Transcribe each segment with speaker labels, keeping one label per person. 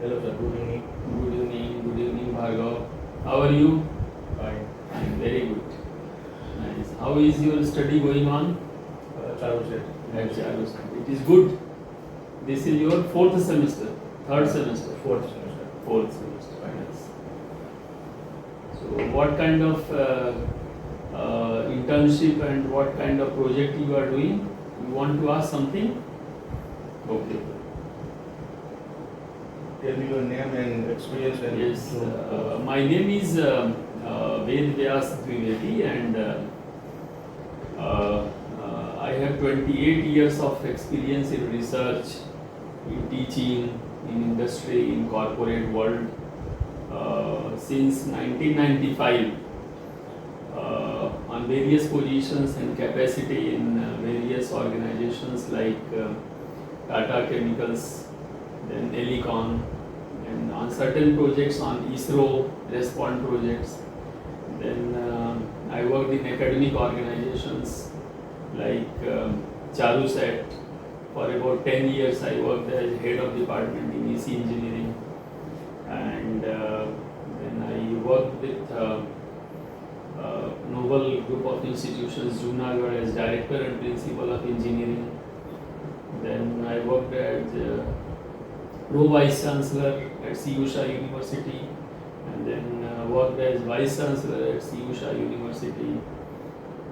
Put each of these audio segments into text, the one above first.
Speaker 1: Hello sir, good evening.
Speaker 2: Good evening, Bhargav. How are you?
Speaker 1: Fine.
Speaker 2: I'm very good. Nice. How is your study going on?
Speaker 1: Chalu sir.
Speaker 2: It is good. This is your fourth semester, third semester,
Speaker 1: Fourth semester.
Speaker 2: fourth semester. Nice. So, what kind of internship and what kind of project you are doing? You want to ask something? Okay.
Speaker 1: Tell me your name and experience and
Speaker 2: Yes,
Speaker 1: so,
Speaker 2: my name is Vedvyas Dwivedi, and I have 28 years of experience in research, in teaching, in industry, in corporate world. Since 1995, on various positions and capacity in various organizations like Tata Chemicals, then Elecon, and on certain projects on ISRO, Respond projects. Then I worked in academic organizations like Charusat. For about 10 years I worked as head of department in EC engineering, and then I worked with Noble Group of Institutions, Junagadh, as director and principal of engineering. Then I worked as Pro-Vice Chancellor at CUSHA University, and then worked as Vice Chancellor at CUSHA University.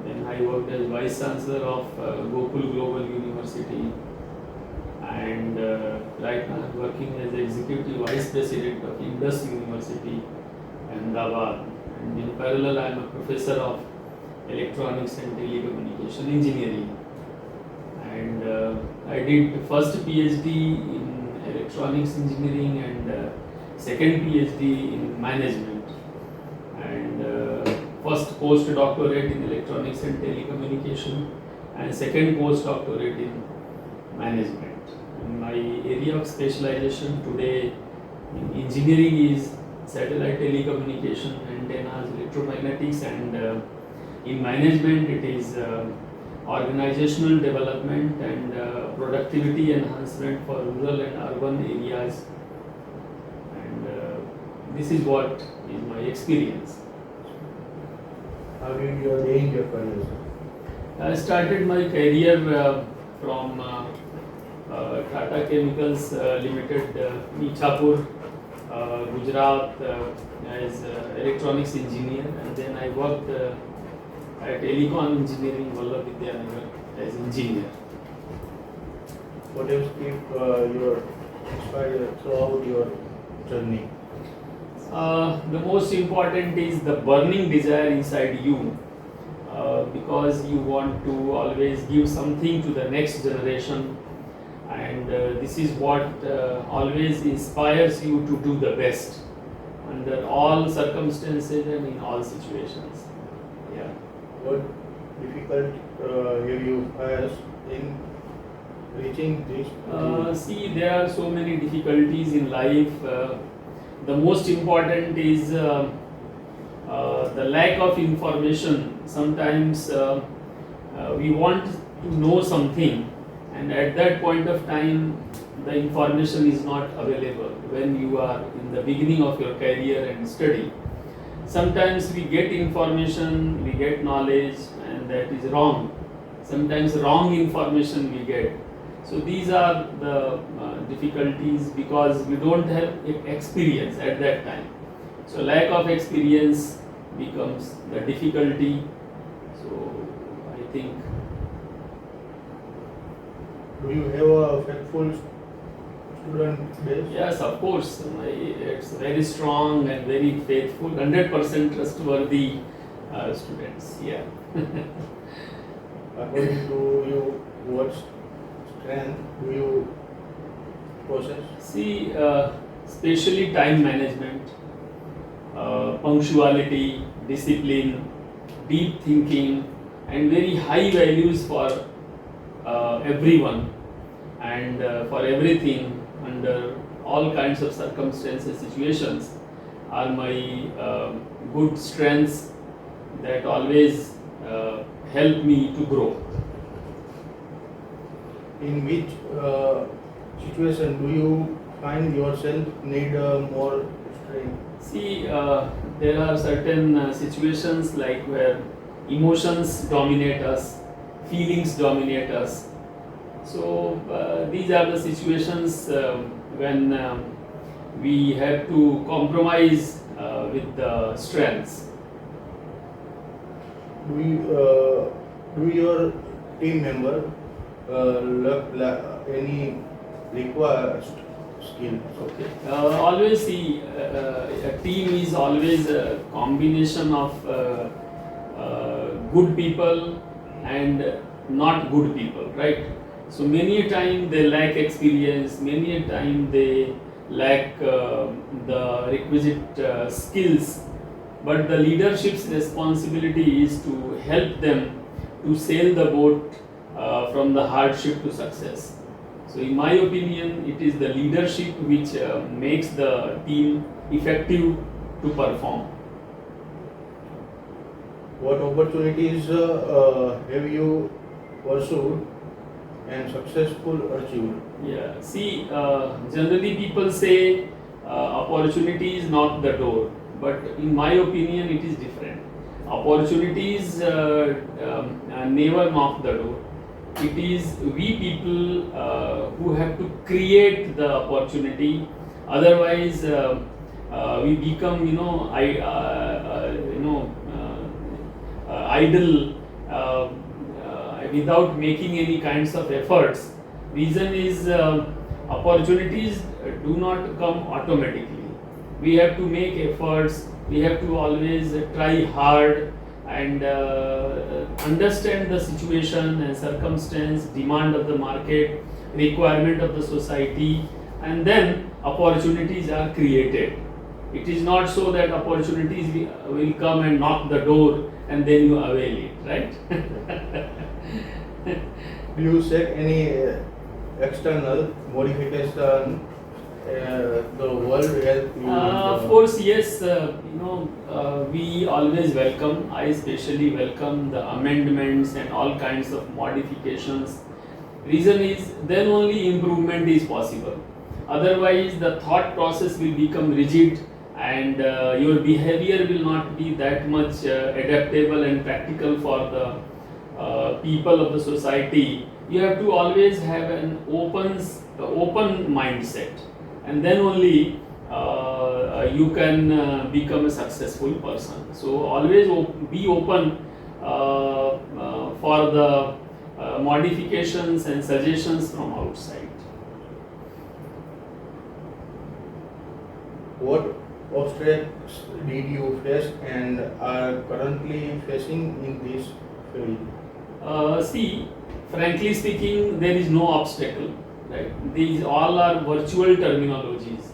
Speaker 2: Then I worked as Vice Chancellor of Gokul Global University, and right now I'm working as Executive Vice President of Indus University, Ahmedabad. And in parallel I am a professor of Electronics and Telecommunication Engineering. And I did first PhD in Electronics Engineering and second PhD in Management, and first postdoctorate in Electronics and Telecommunication and second postdoctorate in Management. And my area of specialization today in engineering is satellite telecommunication, antennas, electromagnetics, and in management it is organizational development and productivity enhancement for rural and urban areas, and this is what is my experience.
Speaker 1: how did you gain your career sir?
Speaker 2: I started my career from Tata Chemicals Limited, Michapur, Gujarat, as electronics engineer, and then I worked at Elecon Engineering, Vallabh as engineer.
Speaker 1: What else keep your inspired throughout your journey?
Speaker 2: The most important is the burning desire inside you, because you want to always give something to the next generation, and this is what always inspires you to do the best under all circumstances and in all situations. Yeah.
Speaker 1: What difficult have you faced in reaching this?
Speaker 2: See, there are so many difficulties in life. The most important is the lack of information. Sometimes we want to know something, and at that point of time the information is not available when you are in the beginning of your career and study. Sometimes we get information, we get knowledge, and that is wrong. Sometimes wrong information we get. So these are the difficulties, because we don't have experience at that time. So lack of experience becomes the difficulty. So I think.
Speaker 1: Do you have a faithful student base?
Speaker 2: Yes, of course. It's very strong and very faithful, 100% trustworthy students. Yeah.
Speaker 1: According to you, what strength do you possess?
Speaker 2: See, especially time management, punctuality, discipline, deep thinking, and very high values for everyone and for everything under all kinds of circumstances, situations are my good strengths that always help me to grow.
Speaker 1: In which situation do you find yourself need more strength?
Speaker 2: See, there are certain situations like where emotions dominate us, feelings dominate us. So these are the situations when we have to compromise with the strengths.
Speaker 1: Do your team member any required skill?
Speaker 2: Okay. Always see, a team is always a combination of good people and not good people, right? So many a time they lack experience, many a time they lack the requisite skills, but the leadership's responsibility is to help them to sail the boat from the hardship to success. So in my opinion, it is the leadership which makes the team effective to perform.
Speaker 1: What opportunities have you pursued and successful achieved?
Speaker 2: Yeah, see, generally people say opportunities knock the door, but in my opinion, it is different. Opportunities never knock the door. It is we people who have to create the opportunity. Otherwise, we become, idle without making any kinds of efforts. Reason is opportunities do not come automatically. We have to make efforts. We have to always try hard and understand the situation and circumstance, demand of the market, requirement of the society, and then opportunities are created. It is not so that opportunities will come and knock the door and then you avail it, right?
Speaker 1: Do you set any external modification the world help you?
Speaker 2: Of course, yes. We always welcome. I especially welcome the amendments and all kinds of modifications. Reason is then only improvement is possible. Otherwise, the thought process will become rigid and your behavior will not be that much adaptable and practical for the people of the society. You have to always have an open mindset, and then only you can become a successful person. So always be open for the modifications and suggestions from outside.
Speaker 1: What obstacles did you face and are currently facing in this field?
Speaker 2: See, frankly speaking, there is no obstacle. Right? These all are virtual terminologies.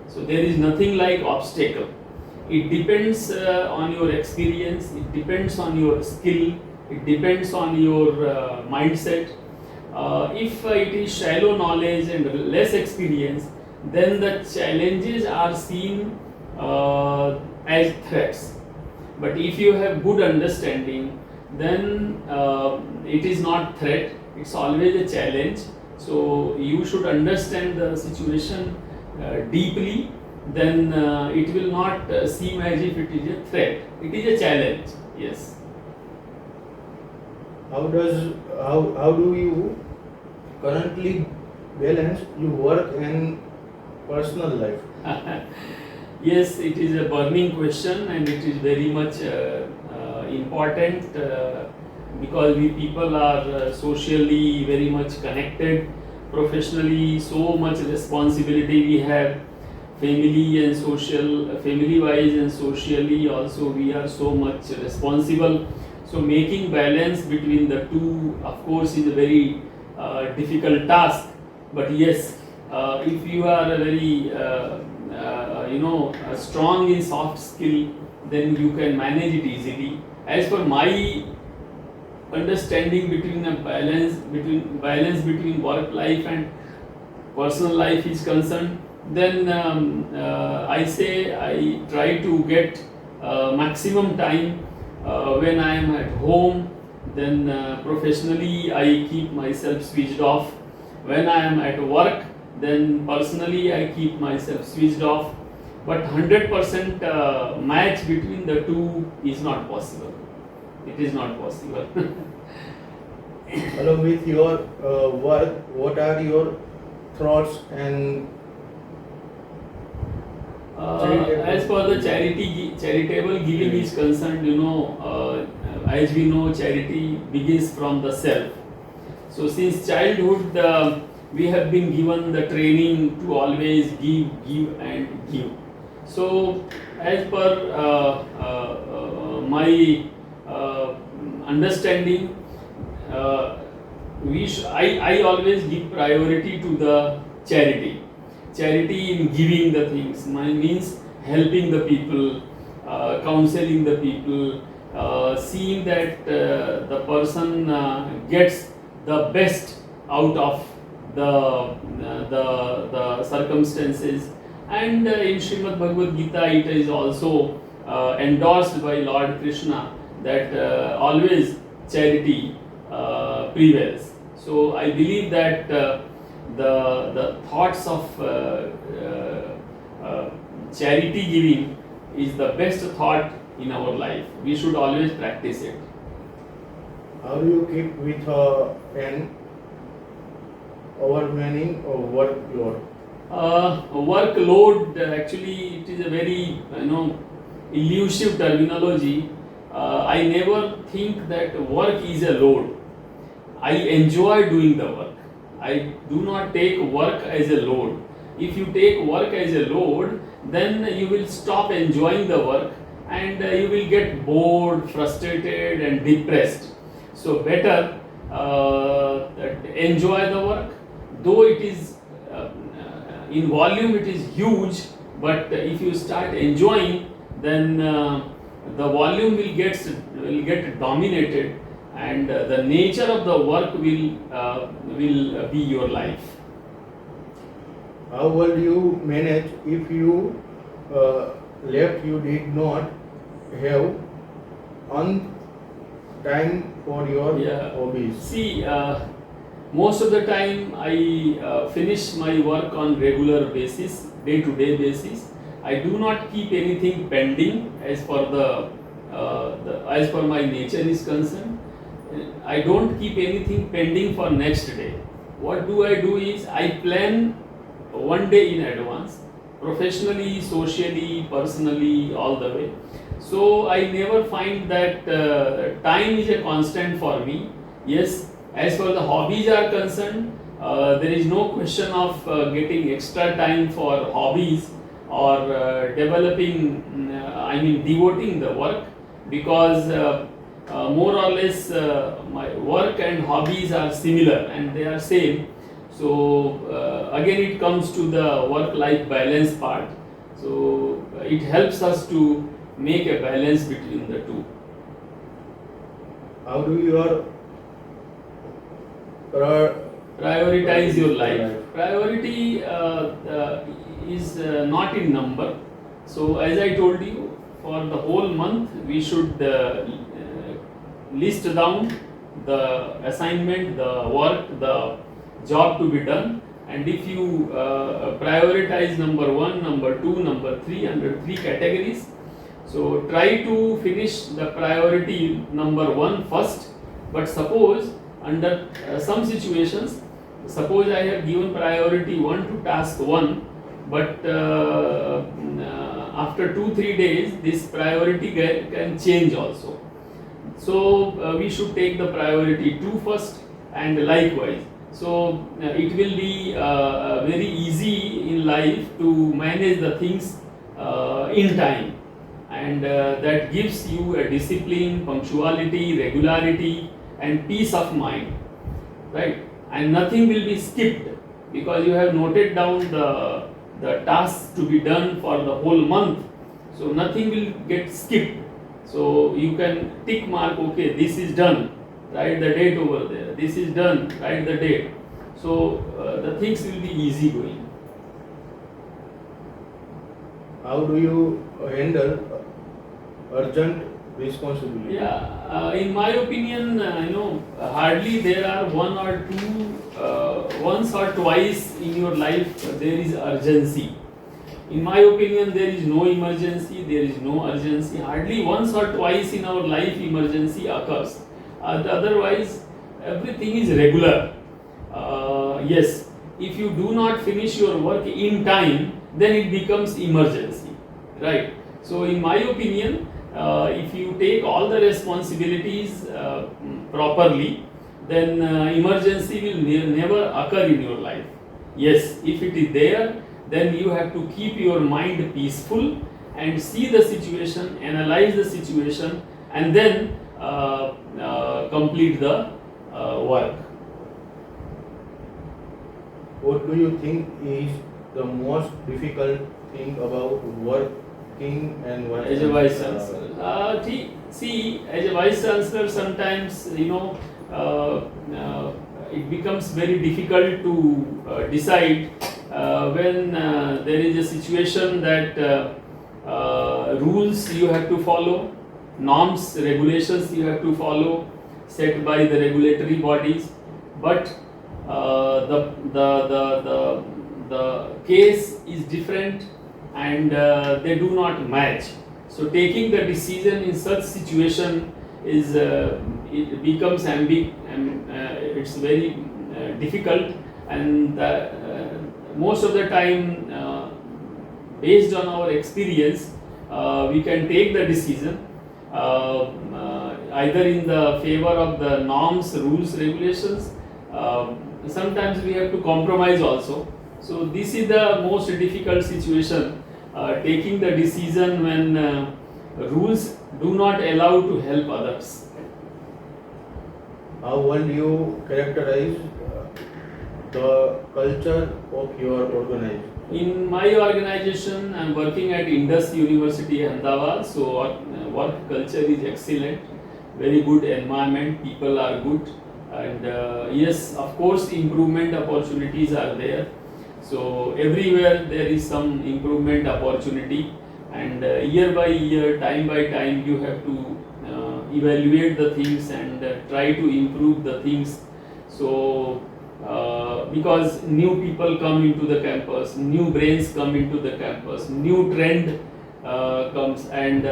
Speaker 2: So there is nothing like obstacle. It depends on your experience. It depends on your skill. It depends on your mindset. If it is shallow knowledge and less experience, then the challenges are seen as threats. But if you have good understanding, then it is not threat. It's always a challenge. So you should understand the situation deeply. Then it will not seem as if it is a threat. It is a challenge. Yes.
Speaker 1: How do you currently balance your work and personal life?
Speaker 2: Yes, it is a burning question and it is very much important because we people are socially very much connected, professionally so much responsibility we have, family wise and socially also we are so much responsible. So making balance between the two of course is a very difficult task, but yes, if you are a very strong in soft skill, then you can manage it easily. As for my understanding between a balance between work life and personal life is concerned, then I say I try to get maximum time when I am at home. Then professionally I keep myself switched off. When I am at work, then personally I keep myself switched off. But 100% match between the two is not possible. It is not possible.
Speaker 1: Along with your work, what are your thoughts and
Speaker 2: As for the charitable giving is concerned, as we know, charity begins from the self. So since childhood, we have been given the training to always give and give. So as per my understanding, I always give priority to the charity. Charity in giving the things means helping the people, counseling the people, seeing that the person gets the best out of the circumstances. And in Srimad Bhagavad Gita, it is also endorsed by Lord Krishna that always charity prevails. So I believe that the thoughts of charity giving is the best thought in our life. We should always practice it.
Speaker 1: how do you keep with an overwhelming workload?
Speaker 2: Workload, actually it is a very elusive terminology. I never think that work is a load. I enjoy doing the work. I do not take work as a load. If you take work as a load, then you will stop enjoying the work and you will get bored, frustrated and depressed. So better enjoy the work, though it is in volume it is huge, but if you start enjoying, then the volume will get dominated, and the nature of the work will be your life.
Speaker 1: How will you manage if you left you did not have on time for your hobbies?
Speaker 2: See, most of the time I finish my work on regular basis, day-to-day basis. I do not keep anything pending as for as per my nature is concerned. I don't keep anything pending for next day. What do I do is I plan one day in advance, professionally, socially, personally, all the way. So I never find that time is a constant for me. Yes, as for the hobbies are concerned, there is no question of getting extra time for hobbies or devoting the work, because more or less my work and hobbies are similar and they are same. So again it comes to the work-life balance part. So it helps us to make a balance between the two.
Speaker 1: How do you
Speaker 2: Prioritize your life. Priority is not in number. So as I told you, for the whole month we should list down the assignment, the work, the job to be done, and if you prioritize number 1, number 2, number 3 under 3 categories, so try to finish the priority number 1 first. But suppose under some situations, suppose I have given priority 1 to task 1, but after 2-3 days this priority can change also. So we should take the priority 2 first, and likewise. So it will be very easy in life to manage the things in time, and that gives you a discipline, punctuality, regularity and peace of mind, right? And nothing will be skipped, because you have noted down the tasks to be done for the whole month. So nothing will get skipped. So you can tick mark, okay, this is done, write the date over there, this is done, write the date. So the things will be easy going.
Speaker 1: How do you handle urgent responsibility?
Speaker 2: Yeah, in my opinion, hardly there are once or twice in your life there is urgency. In my opinion, there is no emergency, there is no urgency. Hardly once or twice in our life emergency occurs. Otherwise, everything is regular. Yes, if you do not finish your work in time, then it becomes emergency, right? So, in my opinion, if you take all the responsibilities properly, then emergency will never occur in your life. Yes, if it is there, then you have to keep your mind peaceful and see the situation, analyze the situation, and then complete the work.
Speaker 1: What do you think is the most difficult thing about working and
Speaker 2: As a vice chancellor, see, as a vice chancellor, sometimes it becomes very difficult to decide when there is a situation that rules you have to follow, norms, regulations you have to follow, set by the regulatory bodies, but the case is different and they do not match. So taking the decision in such situation is it becomes it's very difficult, and most of the time based on our experience we can take the decision either in the favor of the norms, rules, regulations. Sometimes we have to compromise also. So this is the most difficult situation, taking the decision when rules do not allow to help others.
Speaker 1: How will you characterize the culture of your organization?
Speaker 2: In my organization, I am working at Indus Universicity, Ahmedabad. So work culture is excellent, very good environment, people are good, and yes, of course, improvement opportunities are there. So everywhere there is some improvement opportunity, and year by year, time by time, you have to evaluate the things and try to improve the things. So because new people come into the campus, new brains come into the campus, new trend comes, and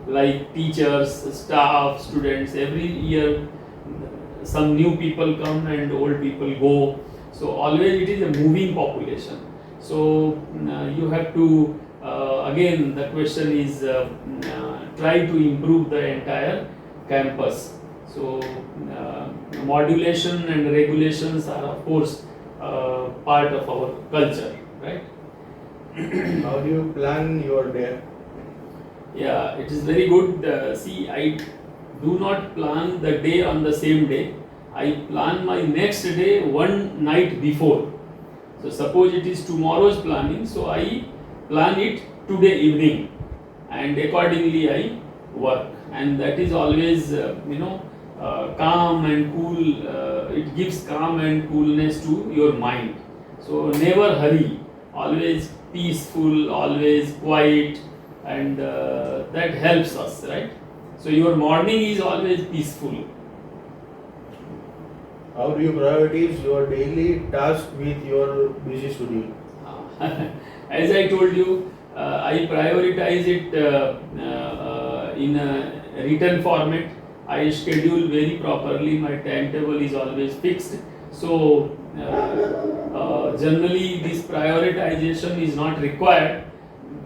Speaker 2: like teachers, staff, students, every year some new people come and old people go. So always it is a moving population. So you have to again the question is try to improve the entire campus. So modulation and regulations are of course part of our culture, right?
Speaker 1: How do you plan your day?
Speaker 2: Yeah, it is very good. See, I do not plan the day on the same day. I plan my next day one night before. So suppose it is tomorrow's planning, so I plan it today evening, and accordingly I work, and that is always calm and cool. It gives calm and coolness to your mind. So never hurry, always peaceful, always quiet, and that helps us, right? So your morning is always peaceful.
Speaker 1: How do you prioritize your daily task with your busy schedule?
Speaker 2: As I told you, I prioritize it in a written format. I schedule very properly. My timetable is always fixed. So generally, this prioritization is not required.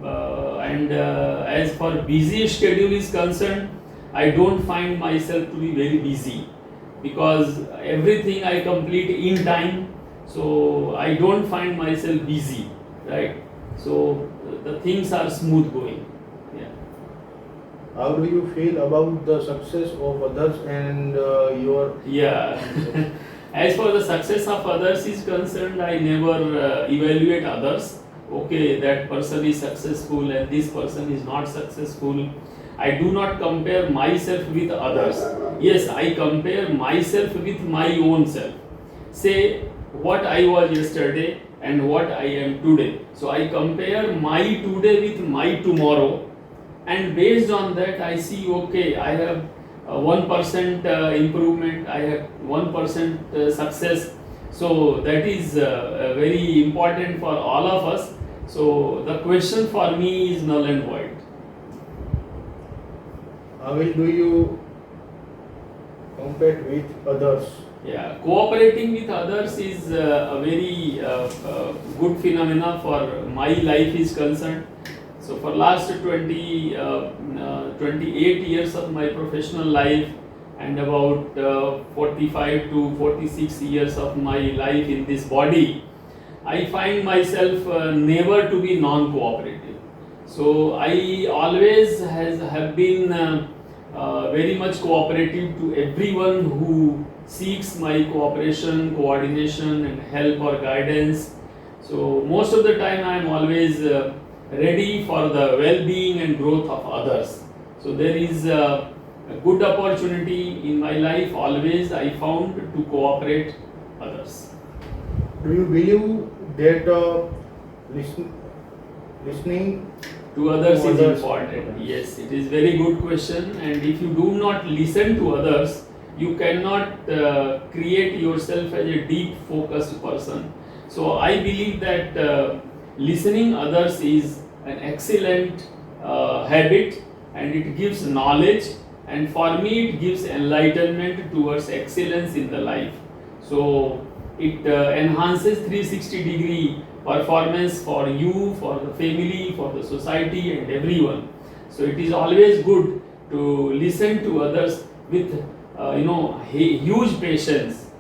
Speaker 2: And as for busy schedule is concerned, I don't find myself to be very busy, because everything I complete in time, so I don't find myself busy, right? So the things are smooth going. Yeah.
Speaker 1: How do you feel about the success of others and your?
Speaker 2: Yeah. As for the success of others is concerned, I never evaluate others. Okay, that person is successful and this person is not successful. I do not compare myself with others. Yes, I compare myself with my own self. Say what I was yesterday and what I am today. So I compare my today with my tomorrow, and based on that I see, okay, I have 1% improvement, I have 1% success. So that is very important for all of us. So the question for me is null and void.
Speaker 1: How do you compete with others?
Speaker 2: Yeah, cooperating with others is a very good phenomena for my life is concerned. So for last 28 years of my professional life and about 45 to 46 years of my life in this body, I find myself never to be non-cooperative. So I always have been very much cooperative to everyone who seeks my cooperation, coordination and help or guidance. So most of the time I am always ready for the well-being and growth of others. So there is a good opportunity in my life always I found to cooperate others.
Speaker 1: Do you believe that listening
Speaker 2: To others
Speaker 1: To
Speaker 2: is
Speaker 1: others.
Speaker 2: important. Yes, it is very good question. And if you do not listen to others, you cannot create yourself as a deep focused person. So I believe that listening others is an excellent habit, and it gives knowledge, and for me it gives enlightenment towards excellence in the life. So it enhances 360-degree performance for you, for the family, for the society and everyone. So it is always good to listen to others with huge patience,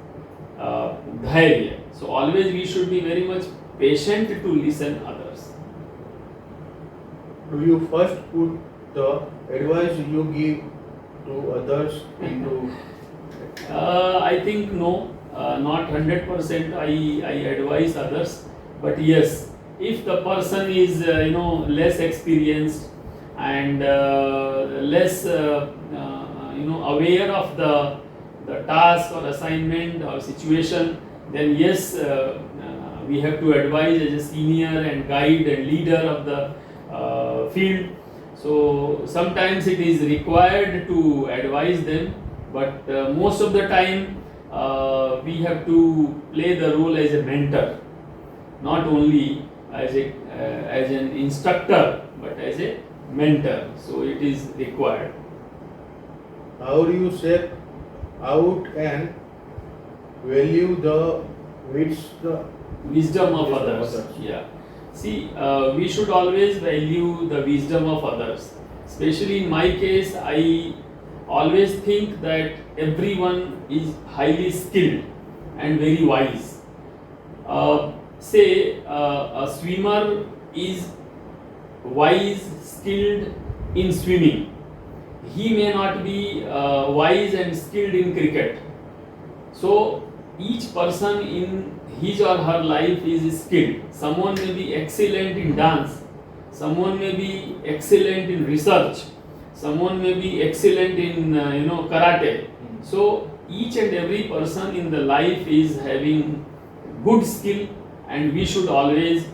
Speaker 2: dhairya. So always we should be very much patient to listen others.
Speaker 1: Do you first put the advice you give to others into
Speaker 2: I think no, not 100% I advise others, but yes, if the person is less experienced and less aware of the task or assignment or situation, then yes, we have to advise as a senior and guide and leader of the field. So sometimes it is required to advise them, but most of the time we have to play the role as a mentor, not only as an instructor but as a mentor. So it is required.
Speaker 1: how do you set out and value the wisdom
Speaker 2: Wisdom of
Speaker 1: Wisdom of
Speaker 2: others.
Speaker 1: others.
Speaker 2: Yeah. See, we should always value the wisdom of others. Especially in my case, I always think that everyone is highly skilled and very wise. Say a swimmer is wise, skilled in swimming. He may not be wise and skilled in cricket. So each person in his or her life is skilled. Someone may be excellent in dance, someone may be excellent in research, someone may be excellent in karate. So each and every person in the life is having good skill, and we should always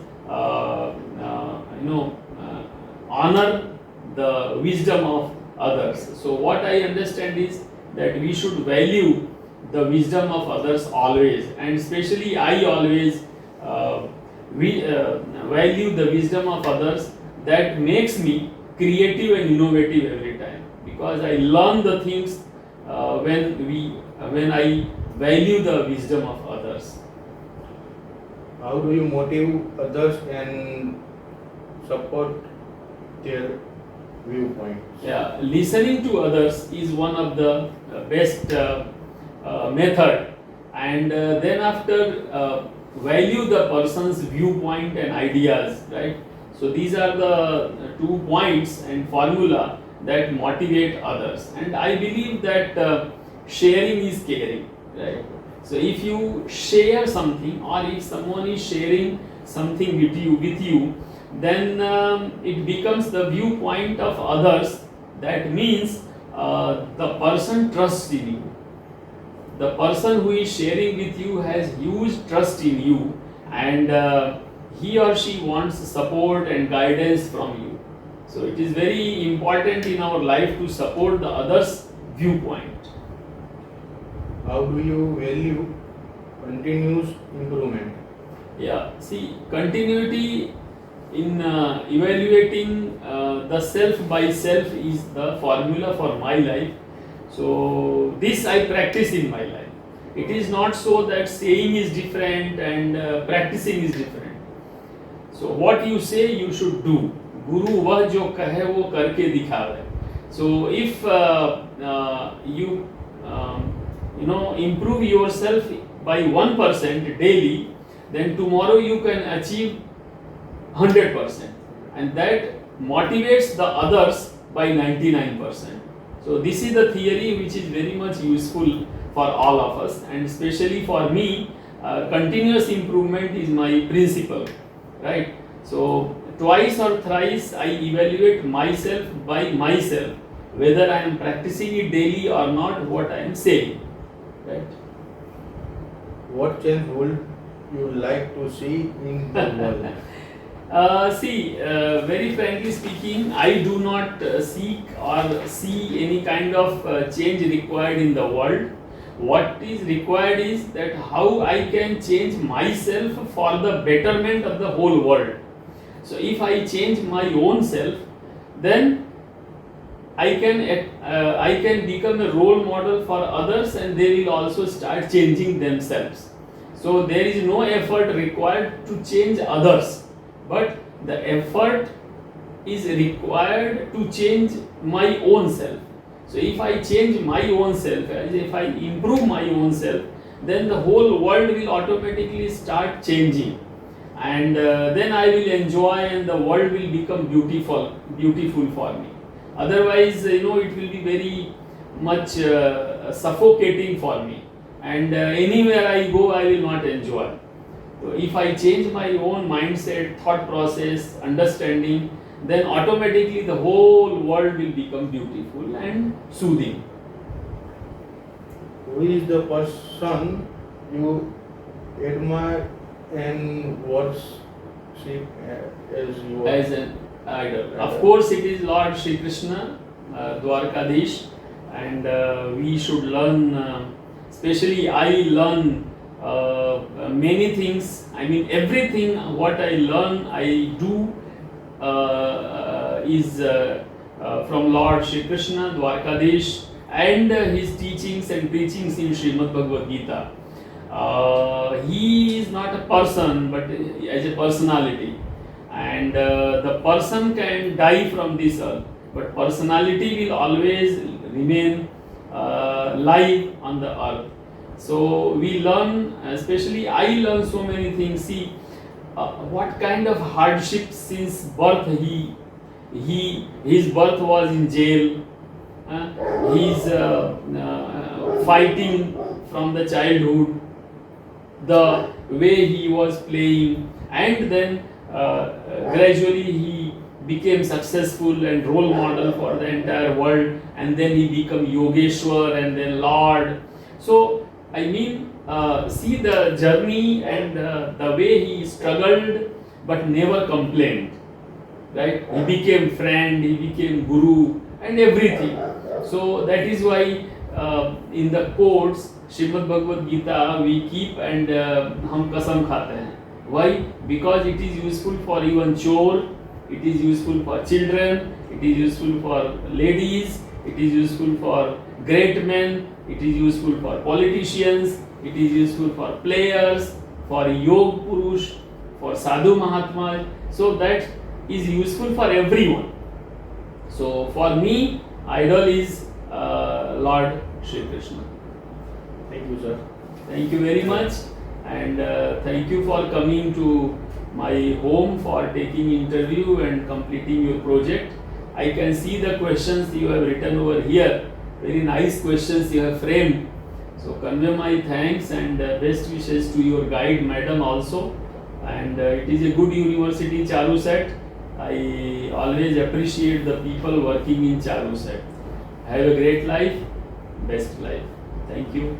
Speaker 2: honor the wisdom of others. So what I understand is that we should value the wisdom of others always, and especially I always value the wisdom of others. That makes me creative and innovative every time, because I learn the things when I value the wisdom of others.
Speaker 1: how do you motivate others and support their viewpoints?
Speaker 2: Yeah, listening to others is one of the best method, and then after value the person's viewpoint and ideas, right? So these are the 2 points and formula that motivate others, and I believe that sharing is caring, right? So if you share something, or if someone is sharing something with you, then it becomes the viewpoint of others. That means the person trusts in you. The person who is sharing with you has huge trust in you, and he or she wants support and guidance from you. So it is very important in our life to support the others' viewpoint.
Speaker 1: How do you value continuous improvement?
Speaker 2: Yeah, see, continuity in evaluating the self by self is the formula for my life. So this I practice in my life. It is not so that saying is different and practicing is different. So what you say you should do. Guru वह जो कहे वो करके दिखावे. So if you improve yourself by 1% daily, then tomorrow you can achieve 100%, and that motivates the others by 99%. So this is the theory which is very much useful for all of us, and especially for me, continuous improvement is my principle, right? So twice or thrice I evaluate myself by myself, whether I am practicing it daily or not, what I am saying, right?
Speaker 1: What change would you like to see in the world?
Speaker 2: Very frankly speaking, I do not seek or see any kind of change required in the world. What is required is that how I can change myself for the betterment of the whole world. So if I change my own self, then I can become a role model for others, and they will also start changing themselves. So there is no effort required to change others, but the effort is required to change my own self. So if I change my own self, if I improve my own self, then the whole world will automatically start changing, and then I will enjoy, and the world will become beautiful for me. Otherwise, it will be very much suffocating for me, and anywhere I go, I will not enjoy. So if I change my own mindset, thought process, understanding, then automatically the whole world will become beautiful and soothing.
Speaker 1: Who is the person you admire and worship as your
Speaker 2: As an idol? Of course, it is Lord Shri Krishna, Dwarkadish, and we should learn, especially I learn many things. I mean, everything what I learn, I do is from Lord Shri Krishna, Dwarkadish, and his teachings and preachings in Srimad Bhagavad Gita. He is not a person, but as a personality, and the person can die from this earth, but personality will always remain live on the earth. So we learn, especially I learn so many things. See what kind of hardship since birth his birth was in jail. He's fighting from the childhood, the way he was playing, and then gradually he became successful and role model for the entire world, and then he became Yogeshwar and then Lord. So I mean, see the journey and the way he struggled but never complained, right? He became friend, he became guru and everything. So that is why in the quotes Srimad Bhagavad Gita we keep and hum kasam khate hain. Why? Because it is useful for even chore, it is useful for children, it is useful for ladies, it is useful for great men, it is useful for politicians, it is useful for players, for Yog Purush, for Sadhu Mahatma. So that is useful for everyone. So for me, idol is Lord Shri Krishna.
Speaker 1: Thank you, sir.
Speaker 2: Thank you very much, and thank you for coming to my home for taking interview and completing your project. I can see the questions you have written over here. Very nice questions you have framed. So convey my thanks and best wishes to your guide, madam, also. And it is a good university, Charusat. I always appreciate the people working in Charusat. Have a great life, best life. Thank you.